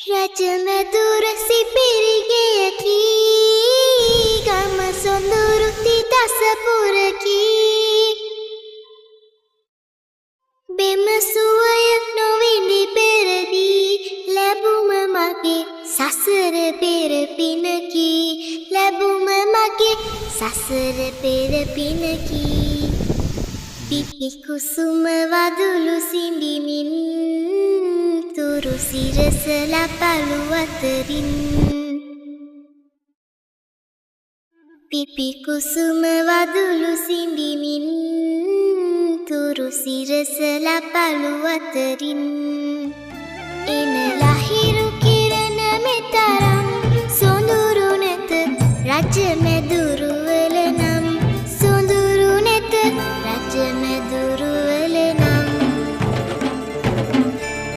රජමැදුර සිපිරිගෙයකි ගම සොඳුරු තිදස පුරකි බෙම සුවය නොවිඳි පෙරදී ලැබුම මගේ සසර පෙර පිනකි ලැබුම මගේ සසර පෙර පිනකි පිපි කුසුම වදුළු සිඹිමින් තුරු සිරස ලපලු අතරින් පිපි කුසුම වදුළු සිඹිමින් තුරු සිරස ලපලු අතරින්